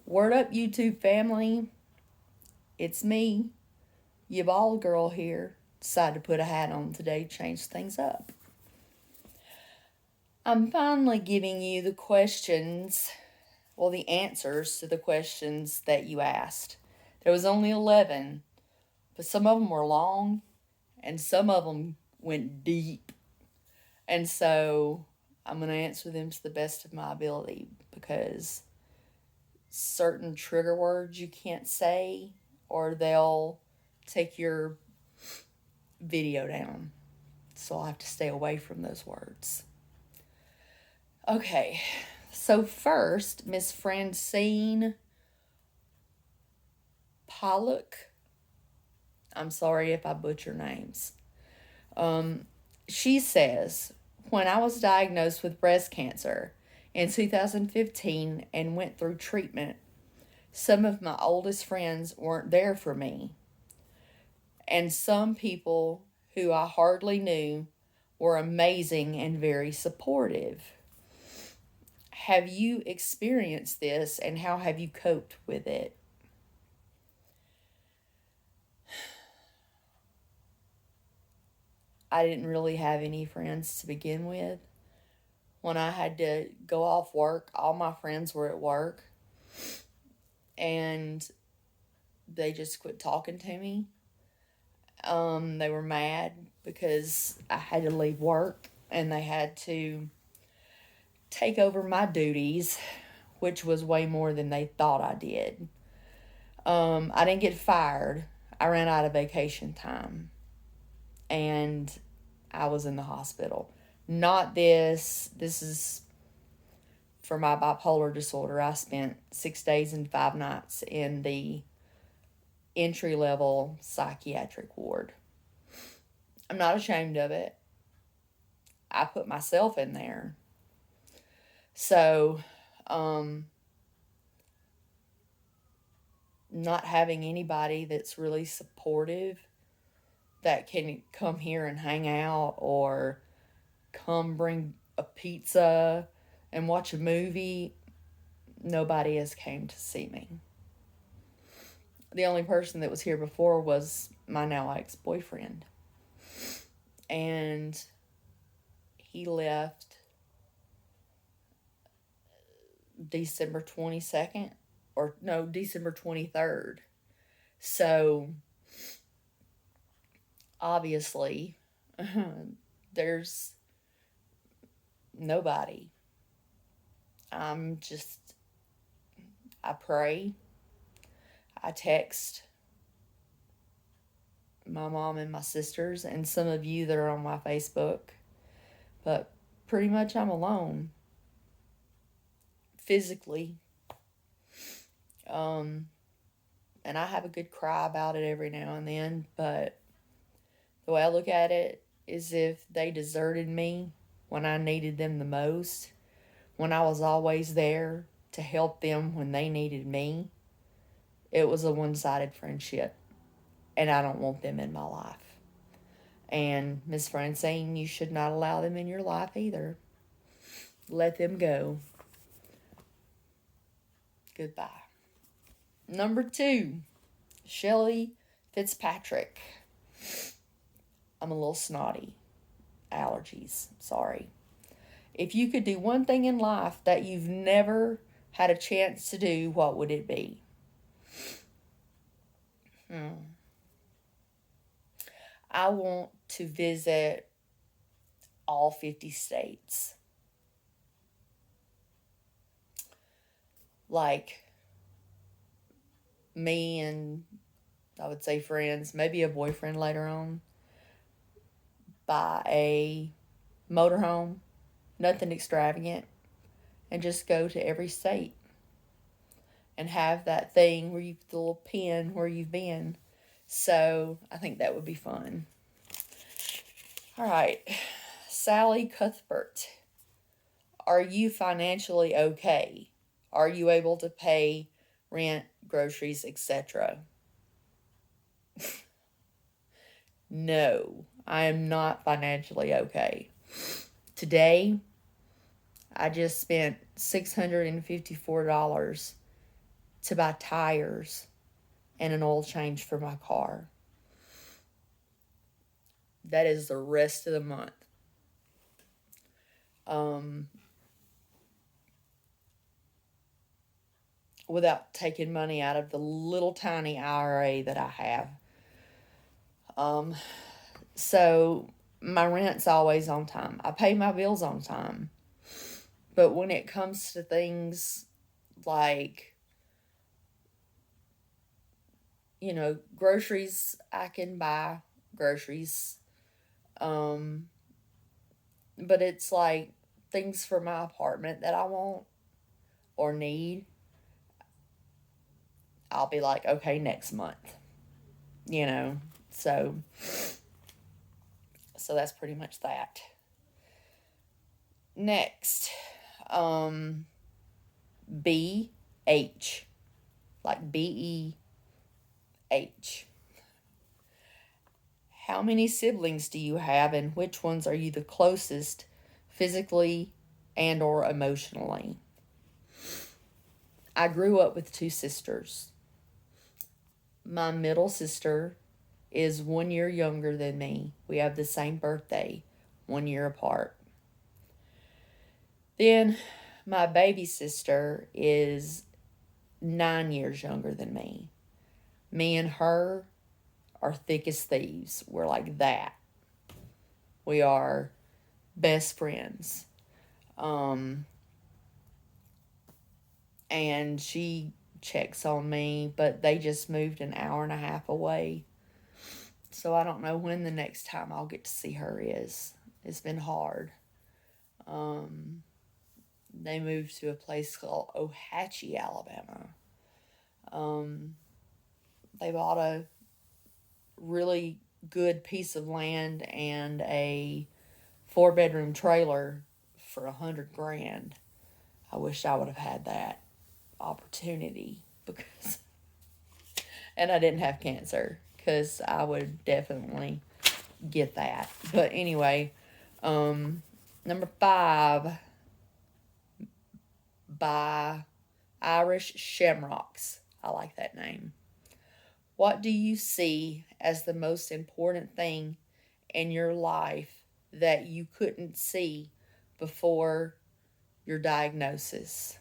Word up, YouTube family. It's me, your bald girl here. Decided to put a hat on today, change things up. I'm finally giving you the questions, the answers to the questions that you asked. There was only 11, but some of them were long and some of them went deep. And so I'm going to answer them to the best of my ability because certain trigger words you can't say or they'll take your video down. So I'll have to stay away from those words. Okay, so first, Miss Francine Pollock. I'm sorry if I butcher names. She says, when I was diagnosed with breast cancer in 2015 and went through treatment, some of my oldest friends weren't there for me. And some people who I hardly knew were amazing and very supportive. Have you experienced this and how have you coped with it? I didn't really have any friends to begin with. When I had to go off work, all my friends were at work and they just quit talking to me. They were mad because I had to leave work and they had to take over my duties, which was way more than they thought I did. I didn't get fired. I ran out of vacation time and I was in the hospital. Not this. This is for my bipolar disorder. I spent 6 days and 5 nights in the entry level psychiatric ward. I'm not ashamed of it. I put myself in there. So, not having anybody that's really supportive that can come here and hang out or come bring a pizza and watch a movie, nobody has came to see me. The only person that was here before was my now ex-boyfriend. And he left December 22nd, or no, December 23rd. So, obviously, there's nobody. I pray. I text my mom and my sisters and some of you that are on my Facebook. But pretty much I'm alone. Physically. And I have a good cry about it every now and then, but the way I look at it is if they deserted me when I needed them the most, when I was always there to help them when they needed me, it was a one-sided friendship, and I don't want them in my life. And Miss Francine, you should not allow them in your life either. Let them go. Goodbye. Number 2, Shelley Fitzpatrick. I'm a little snotty. Allergies. Sorry. If you could do one thing in life that you've never had a chance to do, what would it be? I want to visit all 50 states. Like me and I would say friends, maybe a boyfriend later on, buy a motorhome, nothing extravagant, and just go to every state and have that thing where you put the little pin where you've been. So I think that would be fun. All right, Sally Cuthbert. Are you financially okay? Are you able to pay rent, groceries, etc.? No, I am not financially okay. Today, I just spent $654 to buy tires and an oil change for my car. That is the rest of the month. Without taking money out of the little tiny IRA that I have. So my rent's always on time. I pay my bills on time. But when it comes to things like, groceries, I can buy groceries. But it's like things for my apartment that I want or need, I'll be like, okay, next month. So that's pretty much that. Next, BH, like BEH. How many siblings do you have, and which ones are you the closest physically and or emotionally? I grew up with 2 sisters. My middle sister is 1 year younger than me. We have the same birthday, 1 year apart. Then my baby sister is 9 years younger than me. Me and her are thick as thieves. We're like that. We are best friends. And she checks on me, but they just moved an hour and a half away. So I don't know when the next time I'll get to see her is. It's been hard. They moved to a place called Ohatchee, Alabama. They bought a really good piece of land and a 4-bedroom trailer for $100,000. I wish I would have had that opportunity and I didn't have cancer, because I would definitely get that. But anyway, number 5, by Irish Shamrocks. I like that name. What do you see as the most important thing in your life that you couldn't see before your diagnosis?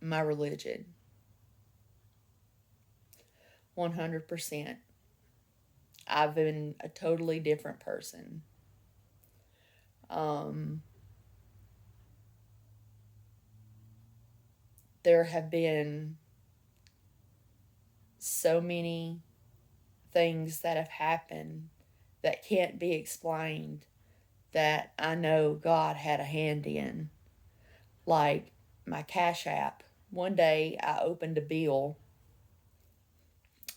My religion. 100%. I've been a totally different person. There have been so many things that have happened that can't be explained that I know God had a hand in. Like my Cash App. One day I opened a bill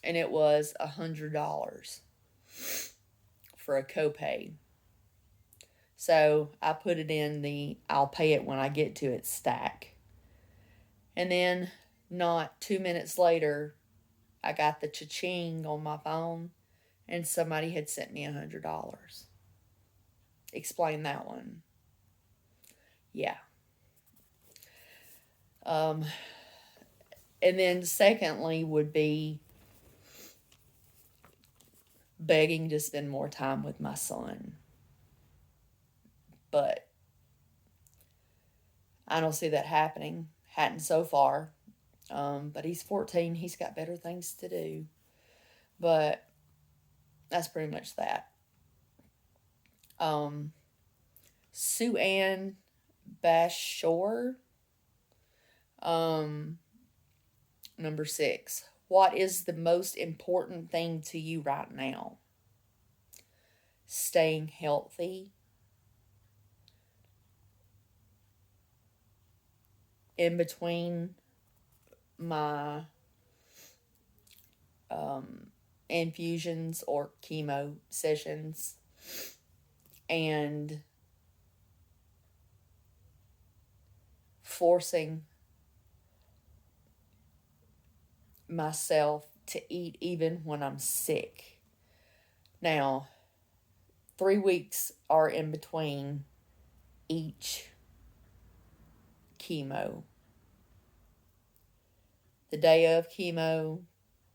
and it was $100 for a copay. So I put it in the I'll pay it when I get to it stack. And then not 2 minutes later, I got the cha-ching on my phone and somebody had sent me $100. Explain that one. Yeah. And then secondly would be begging to spend more time with my son. But I don't see that happening. Hadn't so far. But he's 14. He's got better things to do. But that's pretty much that. Sue Ann Bashore. Number 6. What is the most important thing to you right now? Staying healthy. In between my infusions or chemo sessions, and forcing myself to eat even when I'm sick. Now, 3 weeks are in between each chemo. The day of chemo,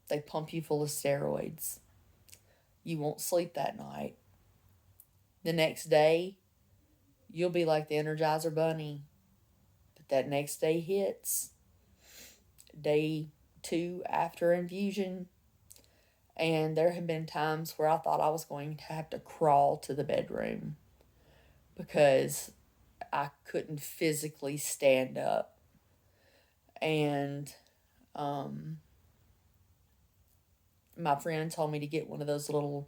they pump you full of steroids. You won't sleep that night. The next day, you'll be like the Energizer Bunny. But that next day hits, day 2 after infusion, and there have been times where I thought I was going to have to crawl to the bedroom because I couldn't physically stand up. And my friend told me to get one of those little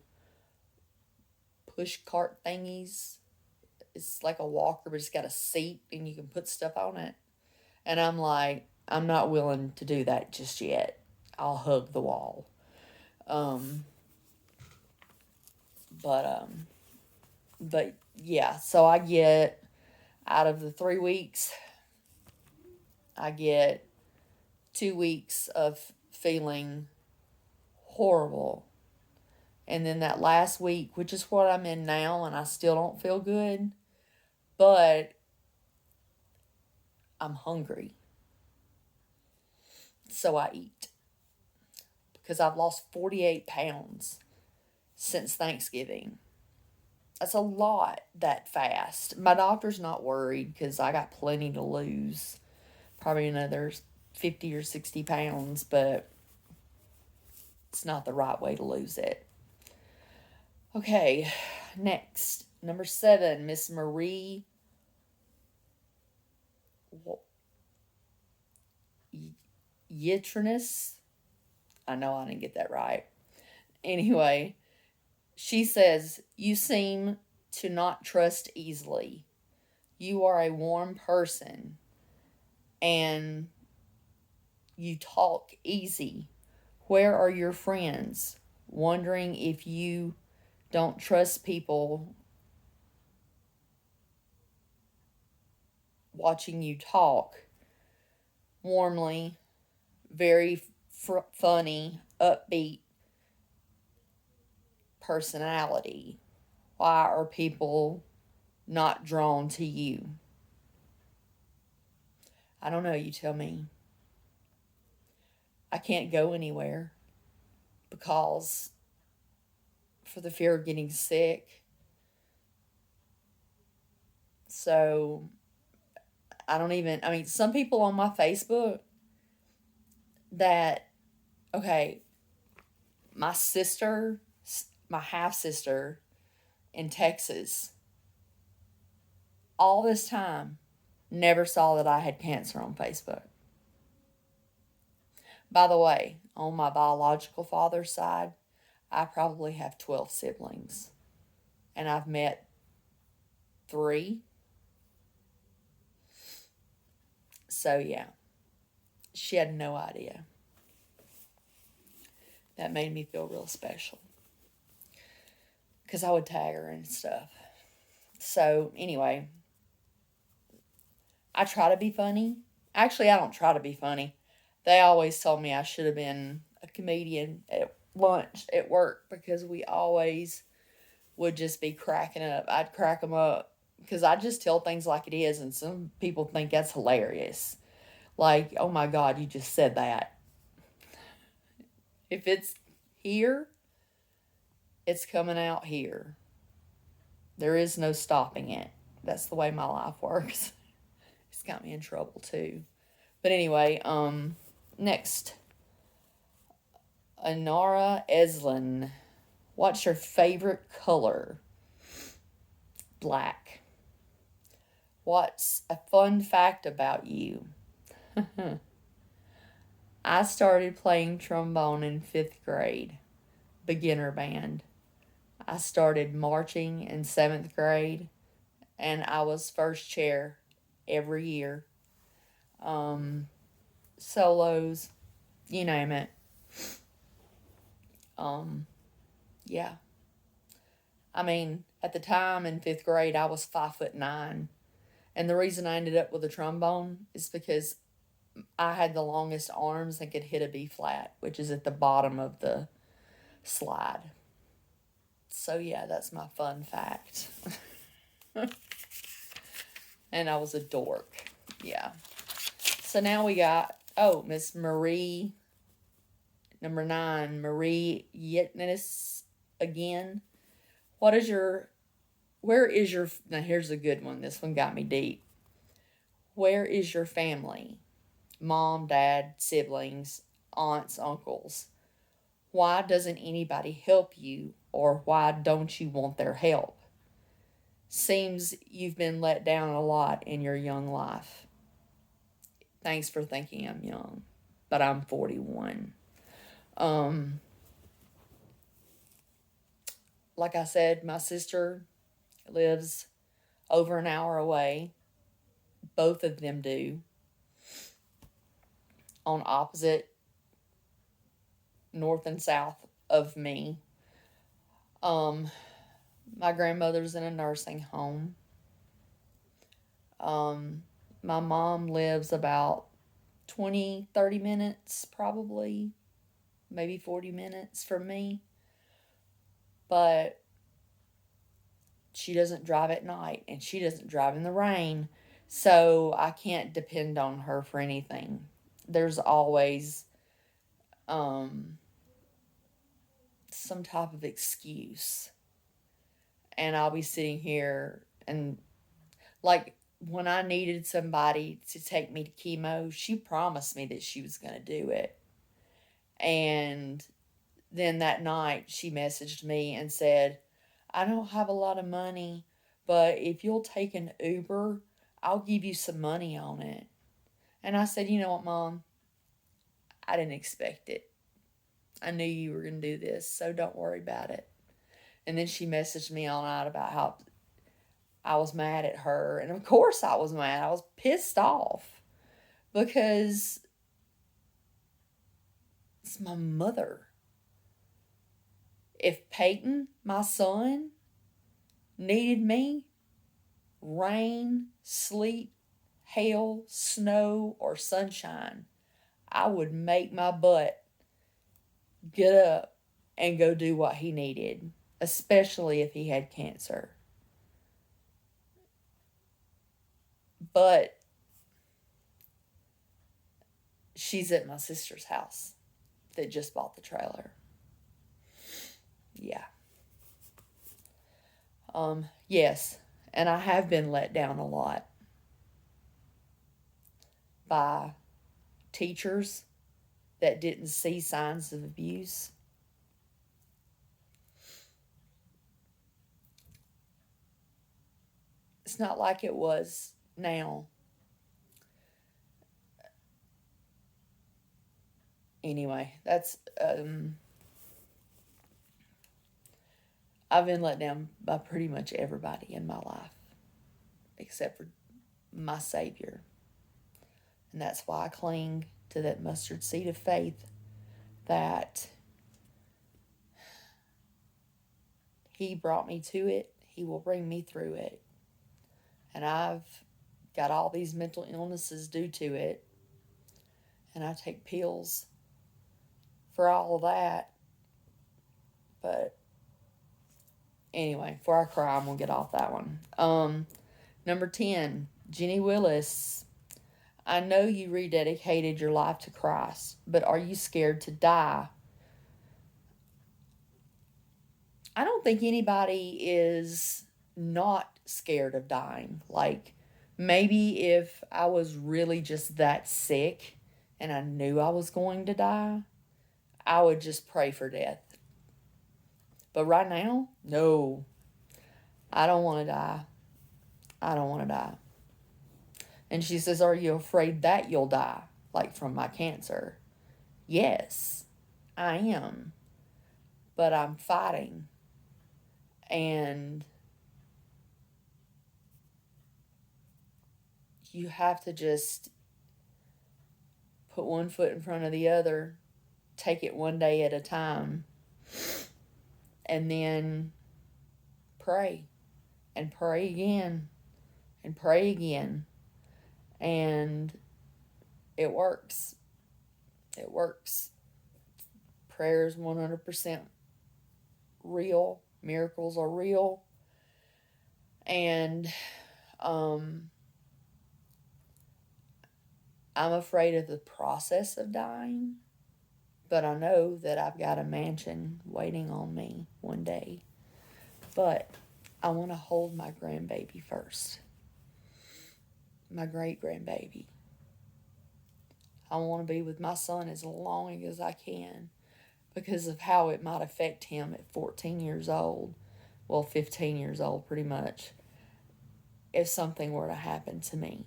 push cart thingies. It's like a walker, but it's got a seat and you can put stuff on it. And I'm like, I'm not willing to do that just yet. I'll hug the wall. But yeah, so I get, out of the 3 weeks, I get 2 weeks of feeling horrible. And then that last week, which is what I'm in now, and I still don't feel good, but I'm hungry. So I eat. Because I've lost 48 pounds since Thanksgiving. That's a lot that fast. My doctor's not worried because I got plenty to lose. Probably another 50 or 60 pounds, but it's not the right way to lose it. Okay, next. Number 7, Miss Marie Yitrinus. I know I didn't get that right. Anyway, she says, you seem to not trust easily. You are a warm person and you talk easy. Where are your friends? Wondering if you don't trust people watching you talk. Warmly, very funny, upbeat personality. Why are people not drawn to you? I don't know, you tell me. I can't go anywhere because for the fear of getting sick. So some people on my Facebook that, okay, my half sister in Texas, all this time, never saw that I had cancer on Facebook. By the way, on my biological father's side, I probably have 12 siblings. And I've met 3. So, yeah. She had no idea. That made me feel real special. Because I would tag her and stuff. So, anyway. I try to be funny. Actually, I don't try to be funny. They always told me I should have been a comedian at lunch at work because we always would just be cracking up. I'd crack them up because I just tell things like it is, and some people think that's hilarious. Like, oh my God, you just said that. If it's here, it's coming out here. There is no stopping it. That's the way my life works. It's got me in trouble too. But anyway, next. Anara Eslin. What's your favorite color? Black. What's a fun fact about you? I started playing trombone in 5th grade. Beginner band. I started marching in 7th grade. And I was first chair every year. Solos. You name it. Yeah. I mean, at the time in 5th grade, I was 5'9". And the reason I ended up with a trombone is because I had the longest arms and could hit a B flat, which is at the bottom of the slide. So yeah, that's my fun fact. And I was a dork. Yeah. So now we got, Miss Marie, number 9, Marie Yitness again. Where is your, now here's a good one. This one got me deep. Where is your family? Mom, dad, siblings, aunts, uncles. Why doesn't anybody help you, or why don't you want their help? Seems you've been let down a lot in your young life. Thanks for thinking I'm young, but I'm 41. Like I said, my sister lives over an hour away. Both of them do. On opposite north and south of me. My grandmother's in a nursing home. My mom lives about 20, 30 minutes, probably, maybe 40 minutes from me. But she doesn't drive at night, and she doesn't drive in the rain. So I can't depend on her for anything. There's always some type of excuse. And I'll be sitting here and, like, when I needed somebody to take me to chemo, she promised me that she was going to do it. And then that night she messaged me and said, I don't have a lot of money, but if you'll take an Uber, I'll give you some money on it. And I said, you know what, Mom? I didn't expect it. I knew you were going to do this, so don't worry about it. And then she messaged me all night about how I was mad at her. And of course I was mad. I was pissed off because it's my mother. If Peyton, my son, needed me, rain, sleet, hail, snow, or sunshine, I would make my butt get up and go do what he needed, especially if he had cancer. But she's at my sister's house that just bought the trailer. Yeah. Yes, and I have been let down a lot by teachers that didn't see signs of abuse. It's not like it was now. Anyway, that's I've been let down by pretty much everybody in my life except for my Savior. And that's why I cling to that mustard seed of faith that He brought me to it. He will bring me through it. And I've got all these mental illnesses due to it. And I take pills for all of that. But anyway, before I cry, I'm going to get off that one. Number 10, Jenny Willis. I know you rededicated your life to Christ, but are you scared to die? I don't think anybody is not scared of dying. Like, maybe if I was really just that sick and I knew I was going to die, I would just pray for death. But right now, no. I don't want to die. I don't want to die. And she says, are you afraid that you'll die? Like from my cancer? Yes, I am. But I'm fighting. And you have to just put one foot in front of the other, take it one day at a time, and then pray and pray again and pray again. And it works. It works. Prayer is 100% real. Miracles are real. And I'm afraid of the process of dying, but I know that I've got a mansion waiting on me one day. But I want to hold my grandbaby first, my great grandbaby. I want to be with my son as long as I can because of how it might affect him at 14 years old. Well, 15 years old, pretty much, if something were to happen to me.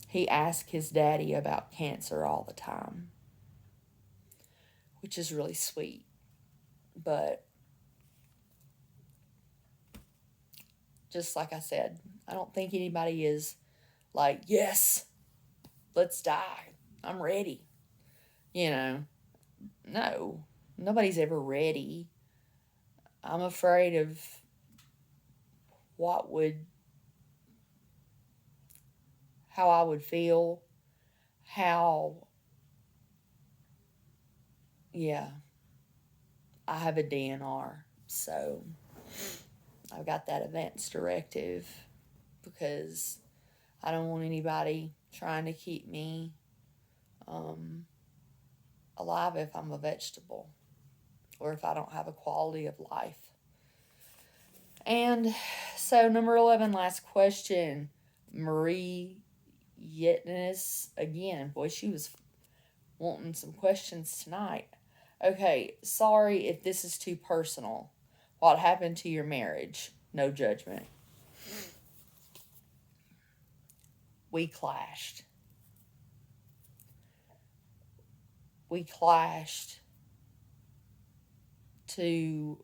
He asks his daddy about cancer all the time, which is really sweet. But just like I said, I don't think anybody is like, yes, let's die. I'm ready. You know, no, nobody's ever ready. I'm afraid of what would, how I would feel, how, yeah, I have a DNR. So I've got that advance directive because I don't want anybody trying to keep me alive if I'm a vegetable or if I don't have a quality of life. And so, number 11, last question. Marie Yetness again. Boy, she was wanting some questions tonight. Okay, sorry if this is too personal. What happened to your marriage? No judgment. We clashed. We clashed to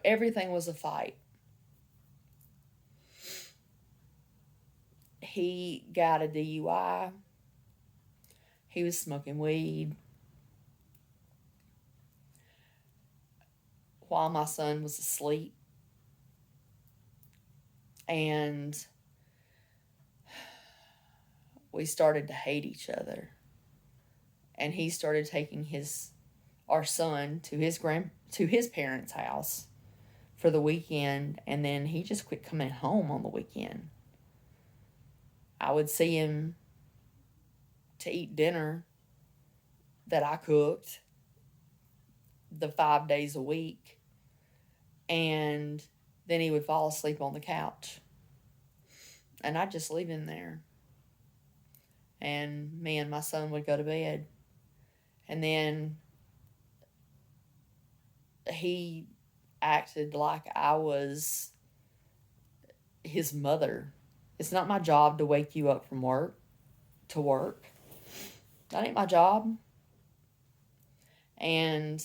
everything was a fight. He got a DUI. He was smoking weed while my son was asleep. And we started to hate each other. And he started taking our son to his parents' house for the weekend, and then he just quit coming home on the weekend. I would see him to eat dinner that I cooked the 5 days a week, and then he would fall asleep on the couch. And I'd just leave him there. And me and my son would go to bed. And then he acted like I was his mother. It's not my job to wake you up from work to work. That ain't my job. And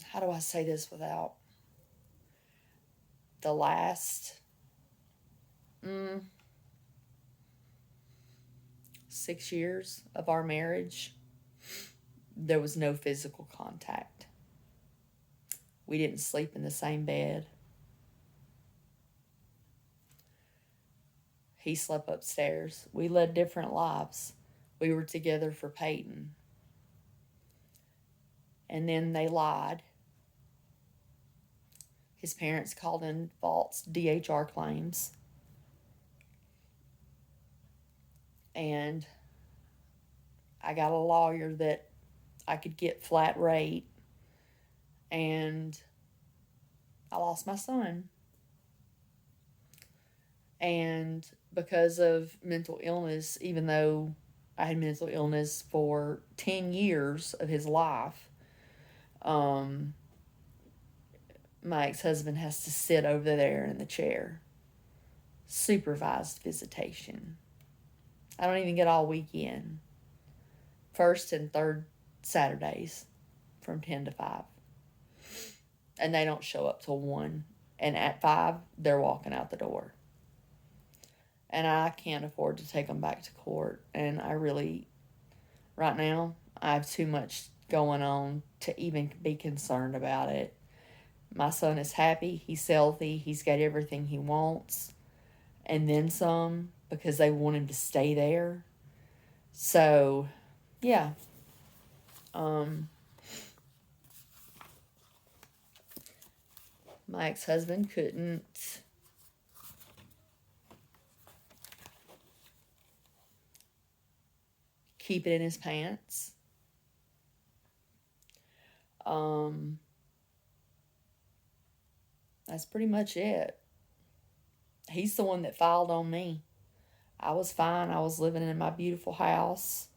how do I say this without the last 6 years of our marriage, there was no physical contact. We didn't sleep in the same bed. He slept upstairs. We led different lives. We were together for Peyton. And then they lied. His parents called in false DHR claims. And I got a lawyer that I could get flat rate. And I lost my son. And because of mental illness, even though I had mental illness for 10 years of his life, my ex-husband has to sit over there in the chair. Supervised visitation. I don't even get all weekend. First and third Saturdays from 10 to 5. And they don't show up till 1. And at 5, they're walking out the door. And I can't afford to take them back to court. And I really, right now, I have too much going on to even be concerned about it. My son is happy. He's healthy. He's got everything he wants. And then some, because they want him to stay there. So, yeah. My ex-husband couldn't keep it in his pants. That's pretty much it. He's the one that filed on me. I was fine. I was living in my beautiful house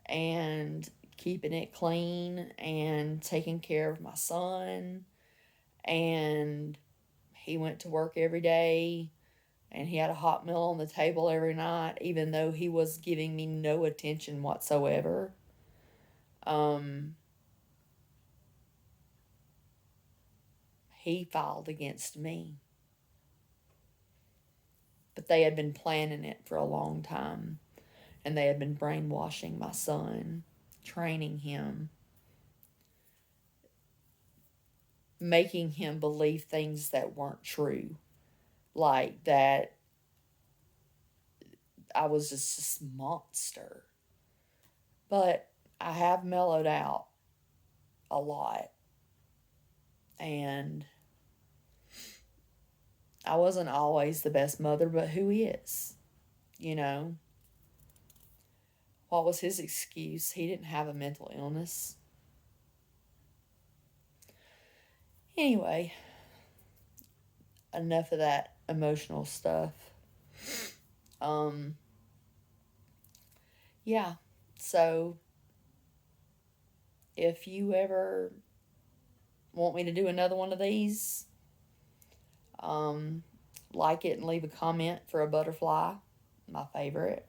and keeping it clean and taking care of my son. And he went to work every day and he had a hot meal on the table every night, even though he was giving me no attention whatsoever. He filed against me. But they had been planning it for a long time. And they had been brainwashing my son, training him, making him believe things that weren't true. Like that I was just this monster. But I have mellowed out a lot. And I wasn't always the best mother, but who is? You know? What was his excuse? He didn't have a mental illness. Anyway, enough of that emotional stuff. Yeah. So if you ever want me to do another one of these, like it and leave a comment for a butterfly, my favorite.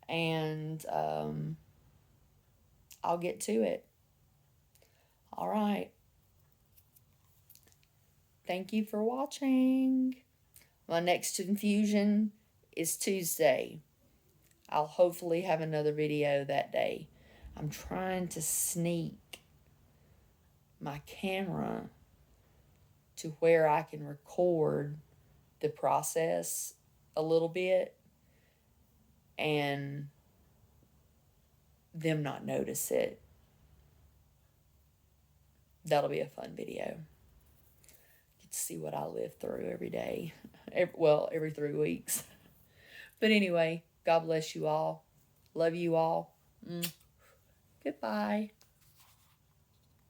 And I'll get to it. All right. Thank you for watching. My next infusion is Tuesday. I'll hopefully have another video that day. I'm trying to sneak my camera to where I can record the process a little bit and them not notice it. That'll be a fun video. Get to see what I live through every day. Every 3 weeks. But anyway, God bless you all. Love you all. Goodbye.